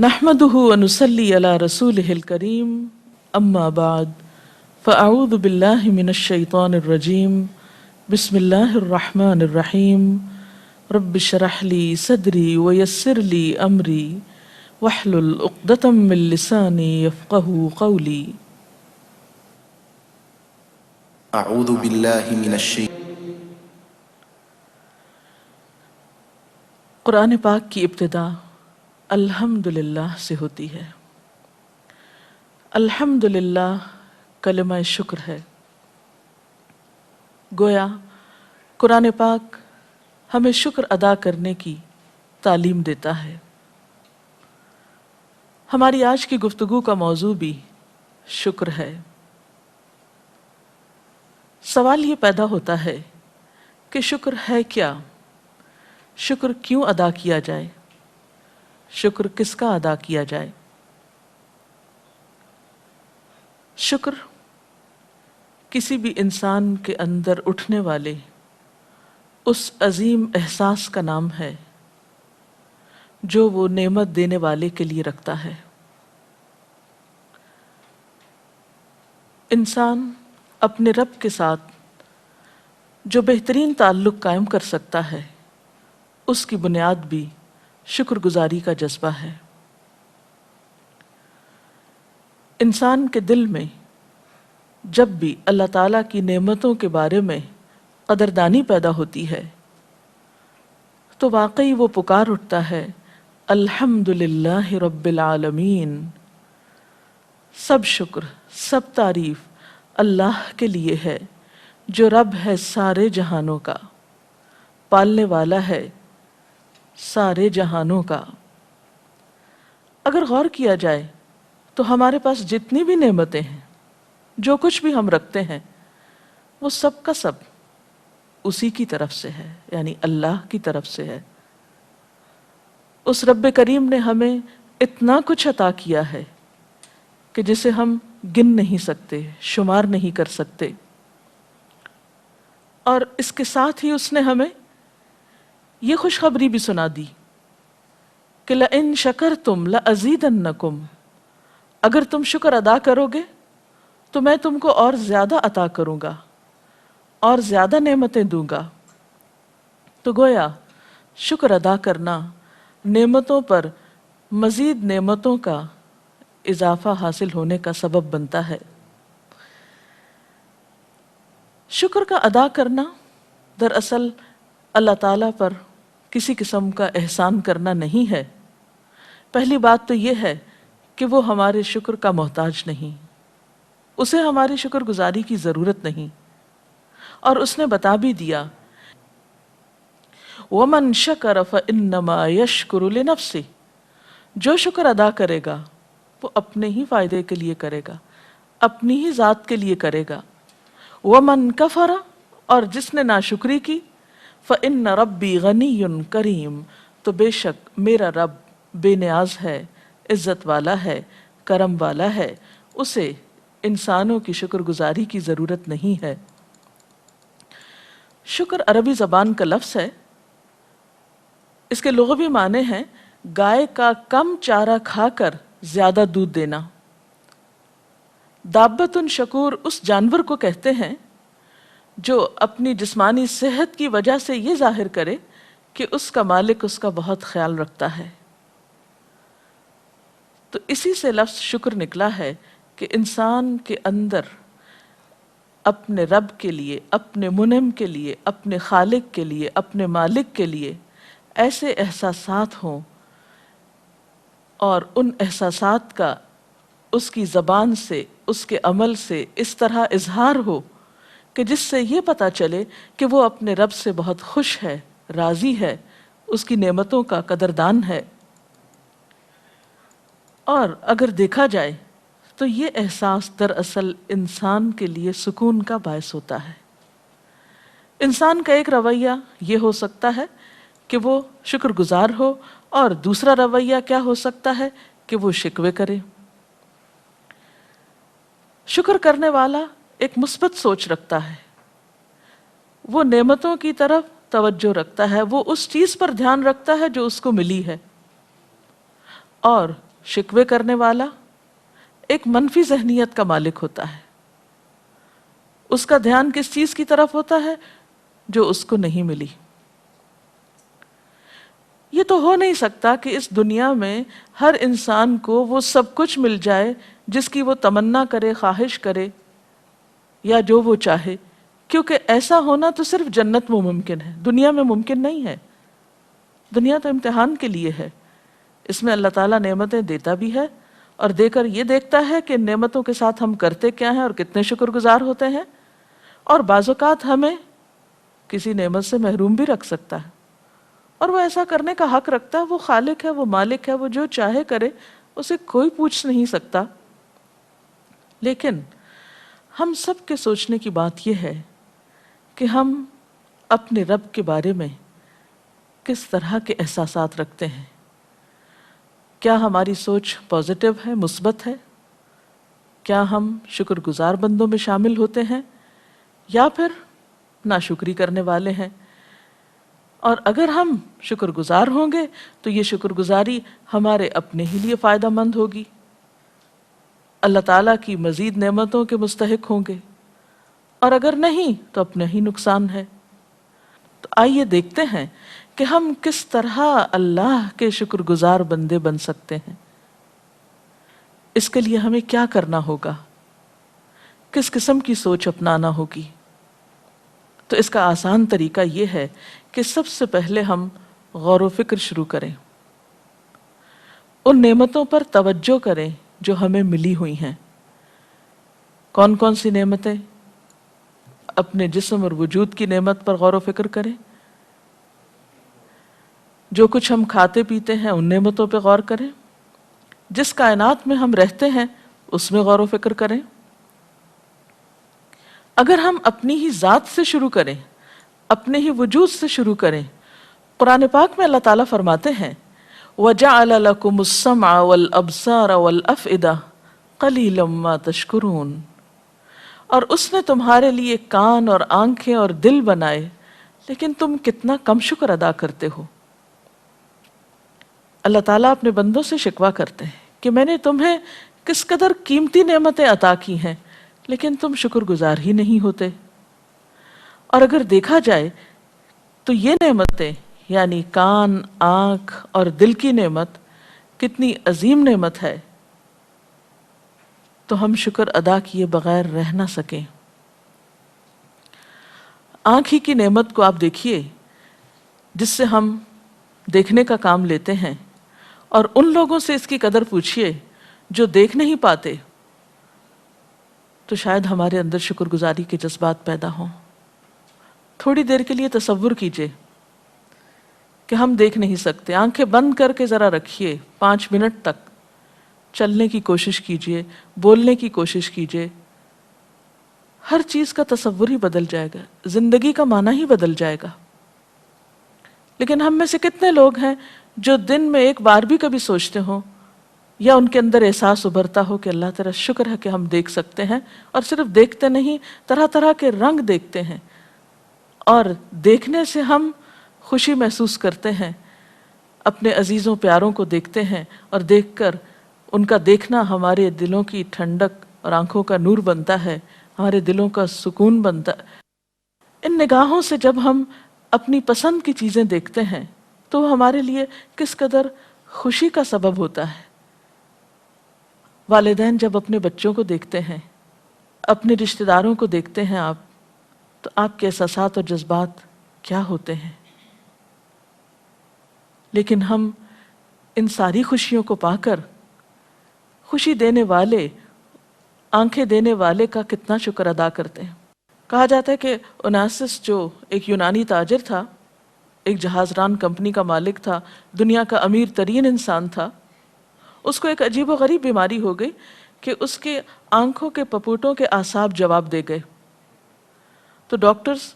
نحمده ونصلي على رسوله الكريم اما بعد فاعوذ بالله من الشيطان الرجيم بسم الله الرحمن الرحيم رب اشرح لي صدري ويسر لي امري واحلل عقدة من لساني يفقهوا قولي. اعوذ باللہ من الشیطان. قرآن پاک کی ابتدا الحمدللہ سے ہوتی ہے. الحمدللہ کلمہ شکر ہے. گویا قرآن پاک ہمیں شکر ادا کرنے کی تعلیم دیتا ہے. ہماری آج کی گفتگو کا موضوع بھی شکر ہے. سوال یہ پیدا ہوتا ہے کہ شکر ہے کیا؟ شکر کیوں ادا کیا جائے؟ شکر کس کا ادا کیا جائے؟ شکر کسی بھی انسان کے اندر اٹھنے والے اس عظیم احساس کا نام ہے جو وہ نعمت دینے والے کے لیے رکھتا ہے. انسان اپنے رب کے ساتھ جو بہترین تعلق قائم کر سکتا ہے اس کی بنیاد بھی شکر گزاری کا جذبہ ہے. انسان کے دل میں جب بھی اللہ تعالیٰ کی نعمتوں کے بارے میں قدردانی پیدا ہوتی ہے تو واقعی وہ پکار اٹھتا ہے الحمدللہ رب العالمین. سب شکر سب تعریف اللہ کے لیے ہے جو رب ہے سارے جہانوں کا، پالنے والا ہے سارے جہانوں کا. اگر غور کیا جائے تو ہمارے پاس جتنی بھی نعمتیں ہیں، جو کچھ بھی ہم رکھتے ہیں، وہ سب کا سب اسی کی طرف سے ہے، یعنی اللہ کی طرف سے ہے. اس رب کریم نے ہمیں اتنا کچھ عطا کیا ہے کہ جسے ہم گن نہیں سکتے، شمار نہیں کر سکتے. اور اس کے ساتھ ہی اس نے ہمیں یہ خوشخبری بھی سنا دی کہ لَإِن شَكَرْتُمْ لَأَزِيدَنَّكُمْ، اگر تم شکر ادا کرو گے تو میں تم کو اور زیادہ عطا کروں گا، اور زیادہ نعمتیں دوں گا. تو گویا شکر ادا کرنا نعمتوں پر مزید نعمتوں کا اضافہ حاصل ہونے کا سبب بنتا ہے. شکر کا ادا کرنا دراصل اللہ تعالیٰ پر کسی قسم کا احسان کرنا نہیں ہے. پہلی بات تو یہ ہے کہ وہ ہمارے شکر کا محتاج نہیں، اسے ہماری شکر گزاری کی ضرورت نہیں. اور اس نے بتا بھی دیا وَمَن شَكَرَ فَإِنَّمَا يَشْكُرُ لِنَفْسِهِ، جو شکر ادا کرے گا وہ اپنے ہی فائدے کے لیے کرے گا، اپنی ہی ذات کے لیے کرے گا. وَمَن كَفَرَ، اور جس نے ناشکری کی، فَإِنَّ رَبِّي غَنِيٌّ كَرِيمٌ، تو بے شک میرا رب بے نیاز ہے، عزت والا ہے، کرم والا ہے، اسے انسانوں کی شکر گزاری کی ضرورت نہیں ہے. شکر عربی زبان کا لفظ ہے. اس کے لغوی معنی ہیں گائے کا کم چارہ کھا کر زیادہ دودھ دینا. دابۃ شکور اس جانور کو کہتے ہیں جو اپنی جسمانی صحت کی وجہ سے یہ ظاہر کرے کہ اس کا مالک اس کا بہت خیال رکھتا ہے. تو اسی سے لفظ شکر نکلا ہے کہ انسان کے اندر اپنے رب کے لیے، اپنے منعم کے لیے، اپنے خالق کے لیے، اپنے مالک کے لیے ایسے احساسات ہوں، اور ان احساسات کا اس کی زبان سے، اس کے عمل سے اس طرح اظہار ہو کہ جس سے یہ پتہ چلے کہ وہ اپنے رب سے بہت خوش ہے، راضی ہے، اس کی نعمتوں کا قدردان ہے. اور اگر دیکھا جائے تو یہ احساس دراصل انسان کے لیے سکون کا باعث ہوتا ہے. انسان کا ایک رویہ یہ ہو سکتا ہے کہ وہ شکر گزار ہو، اور دوسرا رویہ کیا ہو سکتا ہے کہ وہ شکوے کرے. شکر کرنے والا ایک مثبت سوچ رکھتا ہے، وہ نعمتوں کی طرف توجہ رکھتا ہے، وہ اس چیز پر دھیان رکھتا ہے جو اس کو ملی ہے، اور شکوے کرنے والا ایک منفی ذہنیت کا مالک ہوتا ہے. اس کا دھیان کس چیز کی طرف ہوتا ہے؟ جو اس کو نہیں ملی. یہ تو ہو نہیں سکتا کہ اس دنیا میں ہر انسان کو وہ سب کچھ مل جائے جس کی وہ تمنا کرے، خواہش کرے یا جو وہ چاہے، کیونکہ ایسا ہونا تو صرف جنت میں ممکن ہے، دنیا میں ممکن نہیں ہے. دنیا تو امتحان کے لیے ہے. اس میں اللہ تعالیٰ نعمتیں دیتا بھی ہے اور دے کر یہ دیکھتا ہے کہ نعمتوں کے ساتھ ہم کرتے کیا ہیں اور کتنے شکر گزار ہوتے ہیں. اور بعض اوقات ہمیں کسی نعمت سے محروم بھی رکھ سکتا ہے، اور وہ ایسا کرنے کا حق رکھتا ہے. وہ خالق ہے، وہ مالک ہے، وہ جو چاہے کرے، اسے کوئی پوچھ نہیں سکتا. لیکن ہم سب کے سوچنے کی بات یہ ہے کہ ہم اپنے رب کے بارے میں کس طرح کے احساسات رکھتے ہیں. کیا ہماری سوچ پازیٹیو ہے، مثبت ہے؟ کیا ہم شکر گزار بندوں میں شامل ہوتے ہیں یا پھر ناشکری کرنے والے ہیں؟ اور اگر ہم شکر گزار ہوں گے تو یہ شکر گزاری ہمارے اپنے ہی لیے فائدہ مند ہوگی، اللہ تعالیٰ کی مزید نعمتوں کے مستحق ہوں گے، اور اگر نہیں تو اپنا ہی نقصان ہے. تو آئیے دیکھتے ہیں کہ ہم کس طرح اللہ کے شکر گزار بندے بن سکتے ہیں. اس کے لیے ہمیں کیا کرنا ہوگا، کس قسم کی سوچ اپنانا ہوگی. تو اس کا آسان طریقہ یہ ہے کہ سب سے پہلے ہم غور و فکر شروع کریں، ان نعمتوں پر توجہ کریں جو ہمیں ملی ہوئی ہیں. کون کون سی نعمتیں؟ اپنے جسم اور وجود کی نعمت پر غور و فکر کریں. جو کچھ ہم کھاتے پیتے ہیں ان نعمتوں پہ غور کریں. جس کائنات میں ہم رہتے ہیں اس میں غور و فکر کریں. اگر ہم اپنی ہی ذات سے شروع کریں، اپنے ہی وجود سے شروع کریں، قرآن پاک میں اللہ تعالیٰ فرماتے ہیں وَجَعَلَ لَكُمُ السَّمْعَ وَالْأَبْصَارَ وَالْأَفْئِدَةَ قَلِيلًا مَا تَشْكُرُونَ، اور اس نے تمہارے لیے کان اور آنکھیں اور دل بنائے، لیکن تم کتنا کم شکر ادا کرتے ہو. اللہ تعالیٰ اپنے بندوں سے شکوہ کرتے ہیں کہ میں نے تمہیں کس قدر قیمتی نعمتیں عطا کی ہیں، لیکن تم شکر گزار ہی نہیں ہوتے. اور اگر دیکھا جائے تو یہ نعمتیں یعنی کان، آنکھ اور دل کی نعمت کتنی عظیم نعمت ہے، تو ہم شکر ادا کیے بغیر رہ نہ سکیں. آنکھ ہی کی نعمت کو آپ دیکھیے جس سے ہم دیکھنے کا کام لیتے ہیں، اور ان لوگوں سے اس کی قدر پوچھئے جو دیکھ نہیں پاتے، تو شاید ہمارے اندر شکر گزاری کے جذبات پیدا ہوں. تھوڑی دیر کے لیے تصور کیجئے کہ ہم دیکھ نہیں سکتے، آنکھیں بند کر کے ذرا رکھیے 5 منٹ تک، چلنے کی کوشش کیجئے، بولنے کی کوشش کیجئے. ہر چیز کا تصور ہی بدل جائے گا، زندگی کا معنی ہی بدل جائے گا. لیکن ہم میں سے کتنے لوگ ہیں جو دن میں ایک بار بھی کبھی سوچتے ہوں یا ان کے اندر احساس ابھرتا ہو کہ اللہ تیرا شکر ہے کہ ہم دیکھ سکتے ہیں، اور صرف دیکھتے نہیں، طرح طرح کے رنگ دیکھتے ہیں، اور دیکھنے سے ہم خوشی محسوس کرتے ہیں، اپنے عزیزوں پیاروں کو دیکھتے ہیں، اور دیکھ کر ان کا دیکھنا ہمارے دلوں کی ٹھنڈک اور آنکھوں کا نور بنتا ہے، ہمارے دلوں کا سکون بنتا ہے. ان نگاہوں سے جب ہم اپنی پسند کی چیزیں دیکھتے ہیں تو وہ ہمارے لیے کس قدر خوشی کا سبب ہوتا ہے. والدین جب اپنے بچوں کو دیکھتے ہیں، اپنے رشتہ داروں کو دیکھتے ہیں آپ، تو آپ کے احساسات اور جذبات کیا ہوتے ہیں. لیکن ہم ان ساری خوشیوں کو پا کر خوشی دینے والے، آنکھیں دینے والے کا کتنا شکر ادا کرتے ہیں. کہا جاتا ہے کہ اوناسس جو ایک یونانی تاجر تھا، ایک جہاز ران کمپنی کا مالک تھا، دنیا کا امیر ترین انسان تھا، اس کو ایک عجیب و غریب بیماری ہو گئی کہ اس کے آنکھوں کے پپوٹوں کے اعصاب جواب دے گئے. تو ڈاکٹرز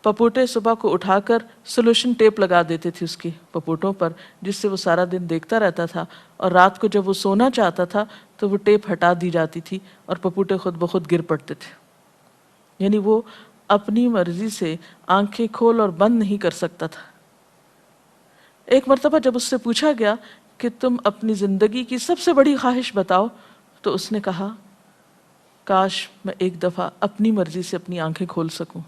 پپوٹے صبح کو اٹھا کر سولوشن ٹیپ لگا دیتے تھے اس کی پپوٹوں پر، جس سے وہ سارا دن دیکھتا رہتا تھا، اور رات کو جب وہ سونا چاہتا تھا تو وہ ٹیپ ہٹا دی جاتی تھی اور پپوٹے خود بخود گر پڑتے تھے. یعنی وہ اپنی مرضی سے آنکھیں کھول اور بند نہیں کر سکتا تھا. ایک مرتبہ جب اس سے پوچھا گیا کہ تم اپنی زندگی کی سب سے بڑی خواہش بتاؤ، تو اس نے کہا کاش میں ایک دفعہ اپنی مرضی سے اپنی آنکھیں کھول سکوں۔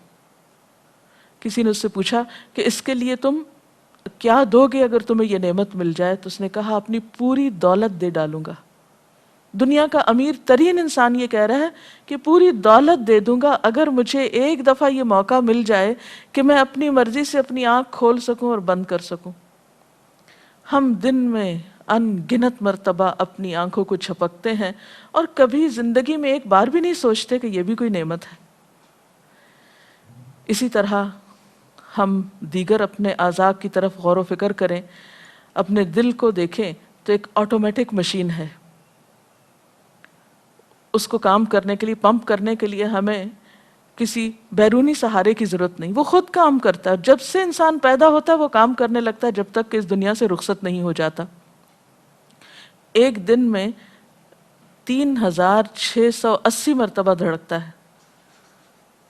کسی نے اس سے پوچھا کہ اس کے لیے تم کیا دو گے اگر تمہیں یہ نعمت مل جائے؟ تو اس نے کہا اپنی پوری دولت دے ڈالوں گا۔ دنیا کا امیر ترین انسان یہ کہہ رہا ہے کہ پوری دولت دے دوں گا اگر مجھے ایک دفعہ یہ موقع مل جائے کہ میں اپنی مرضی سے اپنی آنکھ کھول سکوں اور بند کر سکوں۔ ہم دن میں ان گنت مرتبہ اپنی آنکھوں کو چھپکتے ہیں اور کبھی زندگی میں ایک بار بھی نہیں سوچتے کہ یہ بھی کوئی نعمت ہے۔ اسی طرح ہم دیگر اپنے اعضاء کی طرف غور و فکر کریں، اپنے دل کو دیکھیں تو ایک آٹومیٹک مشین ہے۔ اس کو کام کرنے کے لیے، پمپ کرنے کے لیے ہمیں کسی بیرونی سہارے کی ضرورت نہیں، وہ خود کام کرتا ہے۔ جب سے انسان پیدا ہوتا ہے وہ کام کرنے لگتا ہے جب تک کہ اس دنیا سے رخصت نہیں ہو جاتا۔ ایک دن میں 3680 مرتبہ دھڑکتا ہے،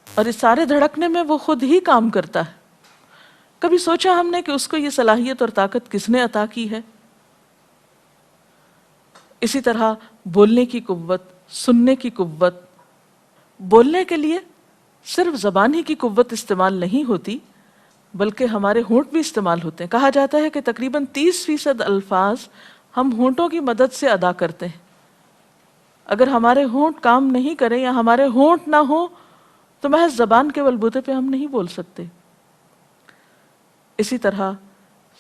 اور اس سارے دھڑکنے میں وہ خود ہی کام کرتا ہے۔ کبھی سوچا ہم نے کہ اس کو یہ صلاحیت اور طاقت کس نے عطا کی ہے؟ اسی طرح بولنے کی قوت، سننے کی قوت۔ بولنے کے لیے صرف زبان ہی کی قوت استعمال نہیں ہوتی بلکہ ہمارے ہونٹ بھی استعمال ہوتے ہیں۔ کہا جاتا ہے کہ تقریباً 30% الفاظ ہم ہونٹوں کی مدد سے ادا کرتے ہیں۔ اگر ہمارے ہونٹ کام نہیں کریں یا ہمارے ہونٹ نہ ہو تو محض زبان کے بلبوتے پہ ہم نہیں بول سکتے۔ اسی طرح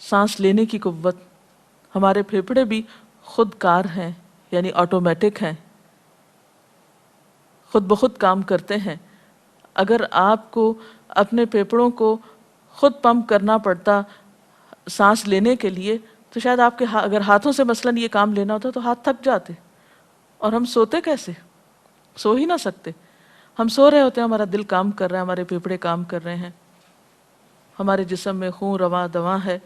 سانس لینے کی قوت، ہمارے پھیپھڑے بھی خود کار ہیں، یعنی آٹومیٹک ہیں، خود بخود کام کرتے ہیں۔ اگر آپ کو اپنے پھیپھڑوں کو خود پمپ کرنا پڑتا سانس لینے کے لیے تو شاید آپ کے اگر ہاتھوں سے مثلاً یہ کام لینا ہوتا تو ہاتھ تھک جاتے، اور ہم سوتے کیسے؟ سو ہی نہ سکتے۔ ہم سو رہے ہوتے ہیں، ہمارا دل کام کر رہا ہے، ہمارے پھیپھڑے کام کر رہے ہیں، ہمارے جسم میں خون رواں دواں ہے۔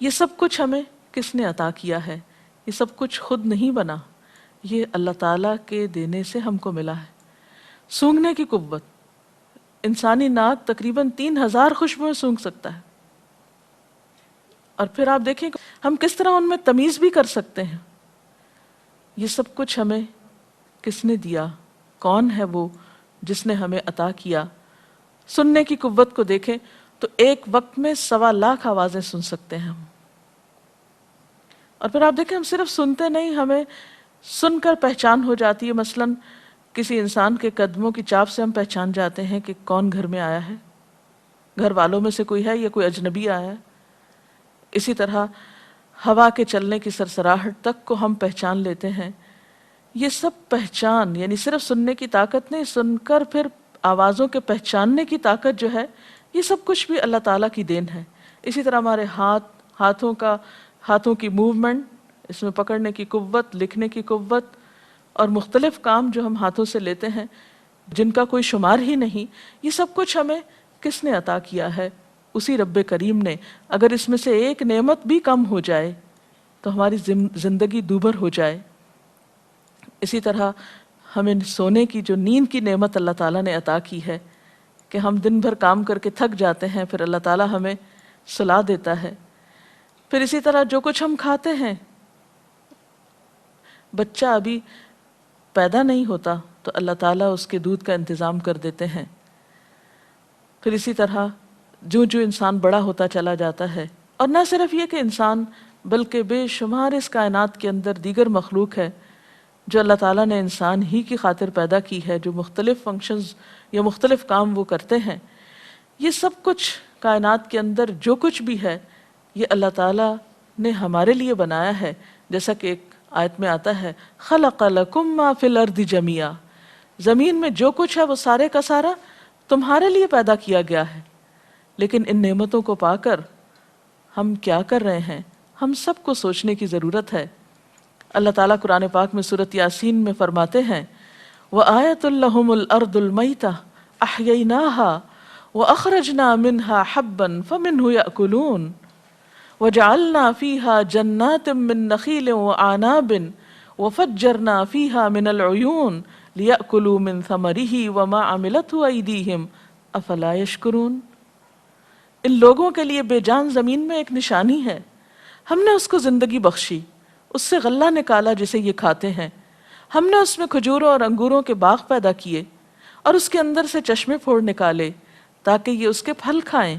یہ سب کچھ ہمیں کس نے عطا کیا ہے؟ یہ سب کچھ خود نہیں بنا، یہ اللہ تعالیٰ کے دینے سے ہم کو ملا ہے۔ سونگھنے کی قوت، انسانی ناک تقریباً 3000 خوشبوئیں سونگھ سکتا ہے، اور پھر آپ دیکھیں ہم کس طرح ان میں تمیز بھی کر سکتے ہیں۔ یہ سب کچھ ہمیں کس نے دیا؟ کون ہے وہ جس نے ہمیں عطا کیا؟ سننے کی قوت کو دیکھیں تو ایک وقت میں 1.25 آوازیں سن سکتے ہیں ہم، اور پھر آپ دیکھیں ہم صرف سنتے نہیں، ہمیں سن کر پہچان ہو جاتی ہے۔ مثلاً کسی انسان کے قدموں کی چاپ سے ہم پہچان جاتے ہیں کہ کون گھر میں آیا ہے، گھر والوں میں سے کوئی ہے یا کوئی اجنبی آیا ہے۔ اسی طرح ہوا کے چلنے کی سرسراہٹ تک کو ہم پہچان لیتے ہیں۔ یہ سب پہچان، یعنی صرف سننے کی طاقت نہیں، سن کر پھر آوازوں کے پہچاننے کی طاقت جو ہے، یہ سب کچھ بھی اللہ تعالیٰ کی دین ہے۔ اسی طرح ہمارے ہاتھوں کی موومنٹ، اس میں پکڑنے کی قوت، لکھنے کی قوت، اور مختلف کام جو ہم ہاتھوں سے لیتے ہیں جن کا کوئی شمار ہی نہیں، یہ سب کچھ ہمیں کس نے عطا کیا ہے؟ اسی رب کریم نے۔ اگر اس میں سے ایک نعمت بھی کم ہو جائے تو ہماری زندگی دوبھر ہو جائے۔ اسی طرح ہمیں سونے کی جو نیند کی نعمت اللہ تعالیٰ نے عطا کی ہے کہ ہم دن بھر کام کر کے تھک جاتے ہیں، پھر اللہ تعالیٰ ہمیں سلا دیتا ہے۔ پھر اسی طرح جو کچھ ہم کھاتے ہیں، بچہ ابھی پیدا نہیں ہوتا تو اللہ تعالیٰ اس کے دودھ کا انتظام کر دیتے ہیں۔ پھر اسی طرح جو انسان بڑا ہوتا چلا جاتا ہے، اور نہ صرف یہ کہ انسان بلکہ بے شمار اس کائنات کے اندر دیگر مخلوق ہے جو اللہ تعالیٰ نے انسان ہی کی خاطر پیدا کی ہے، جو مختلف فنکشنز یا مختلف کام وہ کرتے ہیں۔ یہ سب کچھ کائنات کے اندر جو کچھ بھی ہے یہ اللہ تعالیٰ نے ہمارے لیے بنایا ہے، جیسا کہ ایک آیت میں آتا ہے خلق لکم ما فی الارض جمیعا، زمین میں جو کچھ ہے وہ سارے کا سارا تمہارے لیے پیدا کیا گیا ہے۔ لیکن ان نعمتوں کو پا کر ہم کیا کر رہے ہیں؟ ہم سب کو سوچنے کی ضرورت ہے۔ اللہ تعالیٰ قرآن پاک میں سورۃ یاسین میں فرماتے ہیں وَآیَةٌ لَهُمُ الْأَرْضُ الْمَيْتَةُ أَحْيَيْنَاهَا وَأَخْرَجْنَا مِنْهَا حَبًّا فَمِنْهُ يَأْكُلُونَ وَجَعَلْنَا فِيهَا جَنَّاتٍ مِّن نَخِيلٍ وَأَعْنَابٍ وَفَجَّرْنَا فِيهَا مِنَ الْعُيُونِ لِيَأْكُلُوا مِنْ ثَمَرِهِ وَمَا عَمِلَتْهُ أَيْدِيهِمْ أَفَلَا يَشْكُرُونَ۔ ان لوگوں کے لیے بے جان زمین میں ایک نشانی ہے، ہم نے اس کو زندگی بخشی، اس سے غلہ نکالا جسے یہ کھاتے ہیں، ہم نے اس میں کھجوروں اور انگوروں کے باغ پیدا کیے اور اس کے اندر سے چشمے پھوڑ نکالے تاکہ یہ اس کے پھل کھائیں،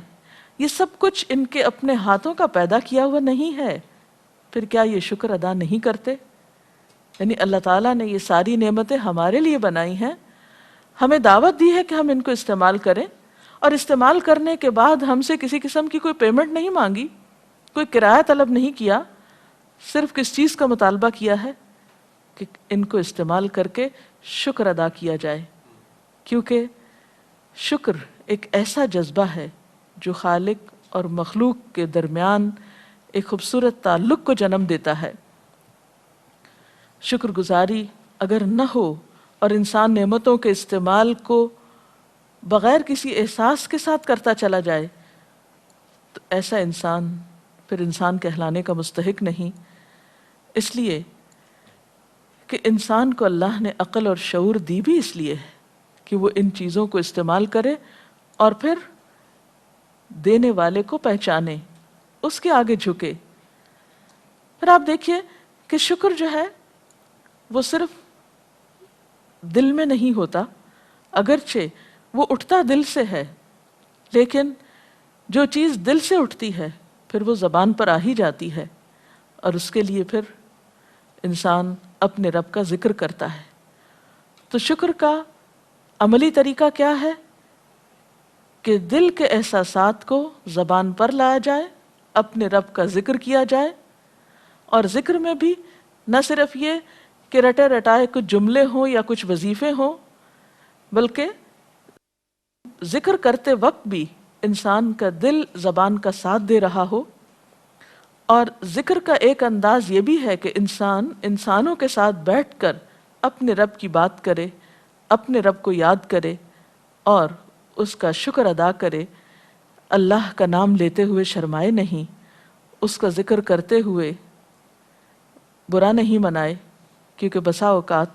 یہ سب کچھ ان کے اپنے ہاتھوں کا پیدا کیا ہوا نہیں ہے، پھر کیا یہ شکر ادا نہیں کرتے؟ یعنی اللہ تعالیٰ نے یہ ساری نعمتیں ہمارے لیے بنائی ہیں، ہمیں دعوت دی ہے کہ ہم ان کو استعمال کریں، اور استعمال کرنے کے بعد ہم سے کسی قسم کی کوئی پیمنٹ نہیں مانگی، کوئی کرایہ طلب نہیں کیا، صرف کس چیز کا مطالبہ کیا ہے کہ ان کو استعمال کر کے شکر ادا کیا جائے، کیونکہ شکر ایک ایسا جذبہ ہے جو خالق اور مخلوق کے درمیان ایک خوبصورت تعلق کو جنم دیتا ہے۔ شکر گزاری اگر نہ ہو اور انسان نعمتوں کے استعمال کو بغیر کسی احساس کے ساتھ کرتا چلا جائے تو ایسا انسان پھر انسان کہلانے کا مستحق نہیں۔ اس لیے کہ انسان کو اللہ نے عقل اور شعور دی بھی اس لیے ہے کہ وہ ان چیزوں کو استعمال کرے اور پھر دینے والے کو پہچانے، اس کے آگے جھکے۔ پھر آپ دیکھیے کہ شکر جو ہے وہ صرف دل میں نہیں ہوتا، اگرچہ وہ اٹھتا دل سے ہے، لیکن جو چیز دل سے اٹھتی ہے پھر وہ زبان پر آ ہی جاتی ہے، اور اس کے لیے پھر انسان اپنے رب کا ذکر کرتا ہے۔ تو شکر کا عملی طریقہ کیا ہے کہ دل کے احساسات کو زبان پر لایا جائے، اپنے رب کا ذکر کیا جائے، اور ذکر میں بھی نہ صرف یہ کہ رٹے رٹائے کچھ جملے ہوں یا کچھ وظیفے ہوں، بلکہ ذکر کرتے وقت بھی انسان کا دل زبان کا ساتھ دے رہا ہو۔ اور ذکر کا ایک انداز یہ بھی ہے کہ انسان انسانوں کے ساتھ بیٹھ کر اپنے رب کی بات کرے، اپنے رب کو یاد کرے اور اس کا شکر ادا کرے، اللہ کا نام لیتے ہوئے شرمائے نہیں، اس کا ذکر کرتے ہوئے برا نہیں منائے، کیونکہ بسا اوقات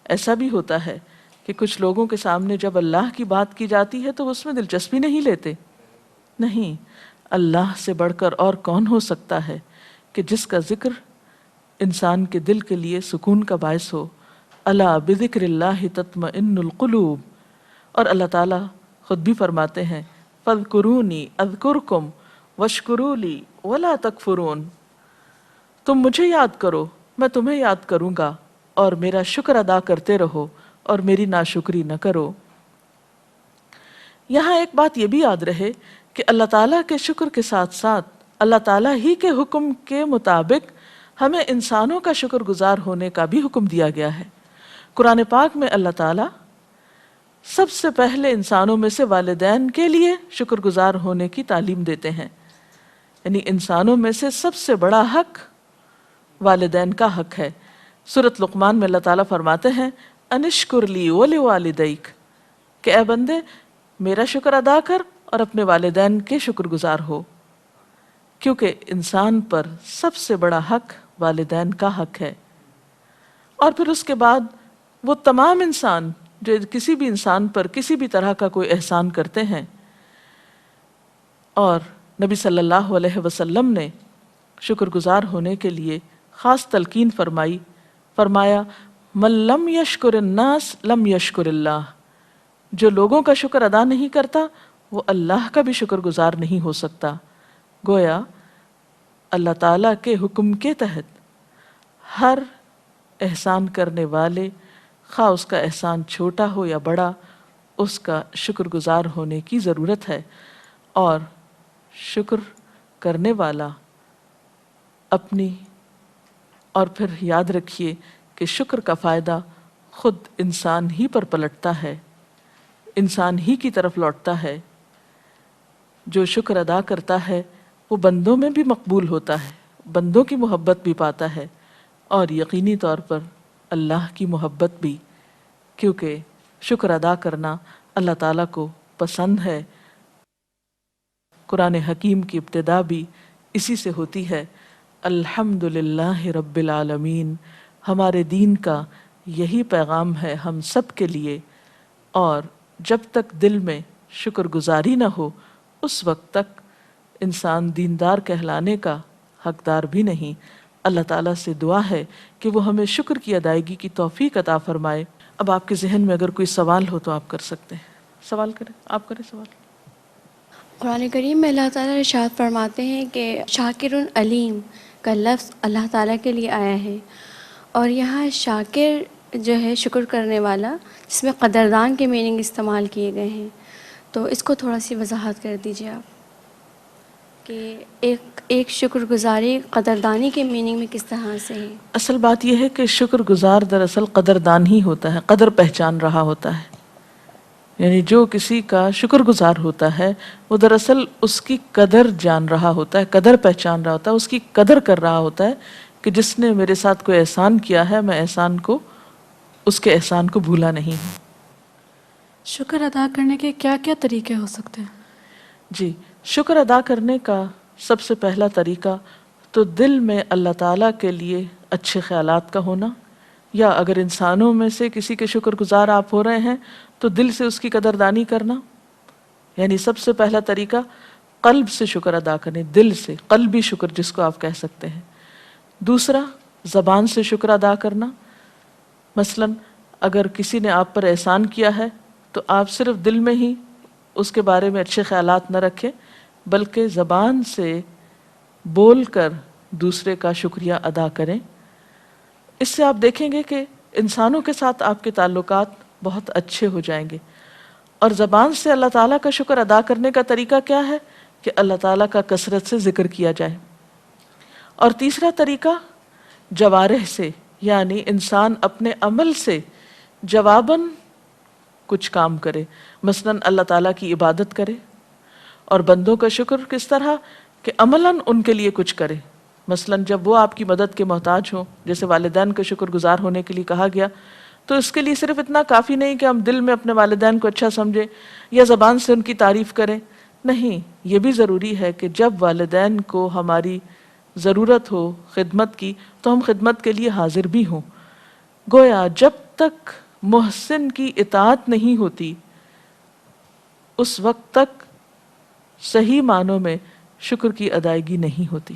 ایسا بھی ہوتا ہے کہ کچھ لوگوں کے سامنے جب اللہ کی بات کی جاتی ہے تو وہ اس میں دلچسپی نہیں لیتے۔ نہیں، اللہ سے بڑھ کر اور کون ہو سکتا ہے کہ جس کا ذکر انسان کے دل کے لیے سکون کا باعث ہو۔ الا بذکر اللہ تطمئن القلوب، اور اللہ تعالیٰ خود بھی فرماتے ہیں فاذکرونی اذکرکم واشکروا لی ولا تکفرون، تم مجھے یاد کرو میں تمہیں یاد کروں گا، اور میرا شکر ادا کرتے رہو اور میری ناشکری نہ کرو۔ یہاں ایک بات یہ بھی یاد رہے کہ اللہ تعالیٰ کے شکر کے ساتھ ساتھ اللہ تعالیٰ ہی کے حکم کے مطابق ہمیں انسانوں کا شکر گزار ہونے کا بھی حکم دیا گیا ہے۔ قرآن پاک میں اللہ تعالیٰ سب سے پہلے انسانوں میں سے والدین کے لیے شکر گزار ہونے کی تعلیم دیتے ہیں، یعنی انسانوں میں سے سب سے بڑا حق والدین کا حق ہے۔ سورۃ لقمان میں اللہ تعالیٰ فرماتے ہیں انشکر لی ولوالدیک، کہ اے بندے میرا شکر ادا کر اور اپنے والدین کے شکر گزار ہو، کیونکہ انسان پر سب سے بڑا حق والدین کا حق ہے۔ اور پھر اس کے بعد وہ تمام انسان جو کسی بھی انسان پر کسی بھی طرح کا کوئی احسان کرتے ہیں، اور نبی صلی اللہ علیہ وسلم نے شکر گزار ہونے کے لیے خاص تلقین فرمایا من لم یشکر الناس لم یشکر اللہ، جو لوگوں کا شکر ادا نہیں کرتا وہ اللہ کا بھی شکر گزار نہیں ہو سکتا۔ گویا اللہ تعالیٰ کے حکم کے تحت ہر احسان کرنے والے، خواہ اس کا احسان چھوٹا ہو یا بڑا، اس کا شکر گزار ہونے کی ضرورت ہے۔ اور شکر کرنے والا اپنی، اور پھر یاد رکھیے کہ شکر کا فائدہ خود انسان ہی پر پلٹتا ہے، انسان ہی کی طرف لوٹتا ہے۔ جو شکر ادا کرتا ہے وہ بندوں میں بھی مقبول ہوتا ہے، بندوں کی محبت بھی پاتا ہے، اور یقینی طور پر اللہ کی محبت بھی، کیونکہ شکر ادا کرنا اللہ تعالیٰ کو پسند ہے۔ قرآن حکیم کی ابتدا بھی اسی سے ہوتی ہے، الحمدللہ رب العالمین۔ ہمارے دین کا یہی پیغام ہے ہم سب کے لیے، اور جب تک دل میں شکر گزاری نہ ہو اس وقت تک انسان دیندار کہلانے کا حقدار بھی نہیں۔ اللہ تعالیٰ سے دعا ہے کہ وہ ہمیں شکر کی ادائیگی کی توفیق عطا فرمائے۔ اب آپ کے ذہن میں اگر کوئی سوال ہو تو آپ کر سکتے ہیں، سوال کریں، آپ کریں سوال۔ قرآن کریم میں اللہ تعالیٰ ارشاد فرماتے ہیں کہ شاکر علیم کا لفظ اللہ تعالیٰ کے لیے آیا ہے، اور یہاں شاکر جو ہے شکر کرنے والا، جس میں قدردان کے میننگ استعمال کیے گئے ہیں، تو اس کو تھوڑا سی وضاحت کر دیجیے آپ کہ ایک شکر گزاری قدردانی کے میننگ میں کس طرح سے ہے۔ اصل بات یہ ہے کہ شکر گزار دراصل قدردان ہی ہوتا ہے، قدر پہچان رہا ہوتا ہے، یعنی جو کسی کا شکر گزار ہوتا ہے وہ دراصل اس کی قدر جان رہا ہوتا ہے، قدر پہچان رہا ہوتا ہے، اس کی قدر کر رہا ہوتا ہے کہ جس نے میرے ساتھ کوئی احسان کیا ہے میں احسان کو، اس کے احسان کو بھولا نہیں ہوں۔ شکر ادا کرنے کے کیا کیا طریقے ہو سکتے ہیں؟ جی، شکر ادا کرنے کا سب سے پہلا طریقہ تو دل میں اللہ تعالیٰ کے لیے اچھے خیالات کا ہونا، یا اگر انسانوں میں سے کسی کے شکر گزار آپ ہو رہے ہیں تو دل سے اس کی قدردانی کرنا، یعنی سب سے پہلا طریقہ قلب سے شکر ادا کرنے، دل سے، قلبی شکر جس کو آپ کہہ سکتے ہیں۔ دوسرا زبان سے شکر ادا کرنا، مثلا اگر کسی نے آپ پر احسان کیا ہے تو آپ صرف دل میں ہی اس کے بارے میں اچھے خیالات نہ رکھیں بلکہ زبان سے بول کر دوسرے کا شکریہ ادا کریں۔ اس سے آپ دیکھیں گے کہ انسانوں کے ساتھ آپ کے تعلقات بہت اچھے ہو جائیں گے۔ اور زبان سے اللہ تعالیٰ کا شکر ادا کرنے کا طریقہ کیا ہے کہ اللہ تعالیٰ کا کثرت سے ذکر کیا جائے۔ اور تیسرا طریقہ جوارح سے، یعنی انسان اپنے عمل سے جواباً کچھ کام کرے، مثلا اللہ تعالیٰ کی عبادت کرے، اور بندوں کا شکر کس طرح کہ عملاً ان کے لیے کچھ کرے، مثلا جب وہ آپ کی مدد کے محتاج ہوں، جیسے والدین کا شکر گزار ہونے کے لیے کہا گیا، تو اس کے لیے صرف اتنا کافی نہیں کہ ہم دل میں اپنے والدین کو اچھا سمجھیں یا زبان سے ان کی تعریف کریں، نہیں، یہ بھی ضروری ہے کہ جب والدین کو ہماری ضرورت ہو خدمت کی تو ہم خدمت کے لیے حاضر بھی ہوں۔ گویا جب تک محسن کی اطاعت نہیں ہوتی اس وقت تک صحیح معنوں میں شکر کی ادائیگی نہیں ہوتی۔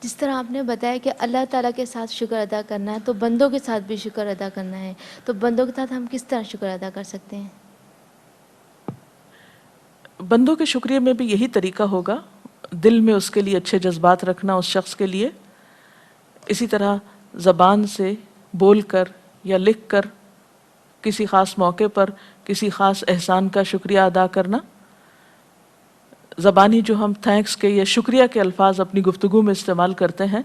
جس طرح آپ نے بتایا کہ اللہ تعالیٰ کے ساتھ شکر ادا کرنا ہے تو بندوں کے ساتھ بھی شکر ادا کرنا ہے، تو بندوں کے ساتھ ہم کس طرح شکر ادا کر سکتے ہیں؟ بندوں کے شکریہ میں بھی یہی طریقہ ہوگا، دل میں اس کے لیے اچھے جذبات رکھنا اس شخص کے لیے، اسی طرح زبان سے بول کر یا لکھ کر کسی خاص موقع پر کسی خاص احسان کا شکریہ ادا کرنا۔ زبانی جو ہم تھینکس کے یا شکریہ کے الفاظ اپنی گفتگو میں استعمال کرتے ہیں،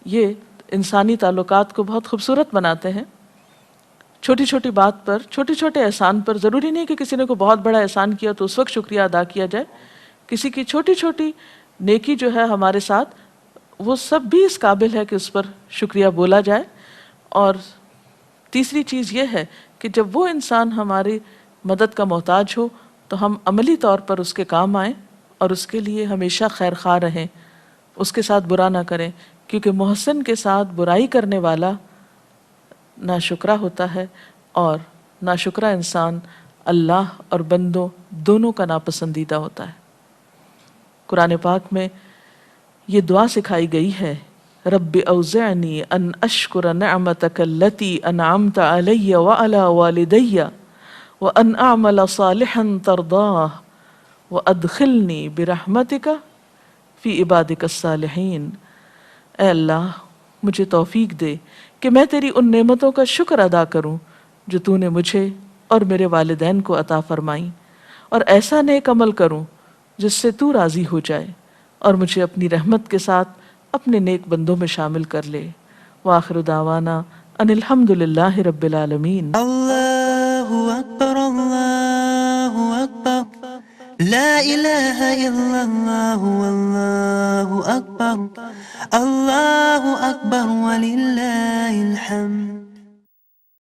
یہ انسانی تعلقات کو بہت خوبصورت بناتے ہیں۔ چھوٹی چھوٹی بات پر، چھوٹے چھوٹے احسان پر، ضروری نہیں کہ کسی نے کوئی بہت بڑا احسان کیا تو اس وقت شکریہ ادا کیا جائے، کسی کی چھوٹی چھوٹی نیکی جو ہے ہمارے ساتھ، وہ سب بھی اس قابل ہے کہ اس پر شکریہ بولا جائے۔ اور تیسری چیز یہ ہے کہ جب وہ انسان ہماری مدد کا محتاج ہو تو ہم عملی طور پر اس کے کام آئیں اور اس کے لیے ہمیشہ خیر خواہ رہیں، اس کے ساتھ برا نہ کریں، کیونکہ محسن کے ساتھ برائی کرنے والا ناشکرا ہوتا ہے، اور ناشکرا انسان اللہ اور بندوں دونوں کا ناپسندیدہ ہوتا ہے۔ قرآن پاک میں یہ دعا سکھائی گئی ہے، رب اوزعنی ان اشکر نعمتک التی انعمت علی وعلی والدی وان اعمل صالحا ترضاہ وادخلنی برحمتک فی عبادک الصالحین۔ اے اللہ مجھے توفیق دے کہ میں تیری ان نعمتوں کا شکر ادا کروں جو تو نے مجھے اور میرے والدین کو عطا فرمائیں، اور ایسا نیک عمل کروں جس سے تو راضی ہو جائے، اور مجھے اپنی رحمت کے ساتھ اپنے نیک بندوں میں شامل کر لے۔ وآخر دعوانا ان الحمد للہ رب العالمین۔ اللہ اکبر اللہ اکبر لا الہ الا اللہ واللہ اکبر اللہ اکبر وللہ الحمد۔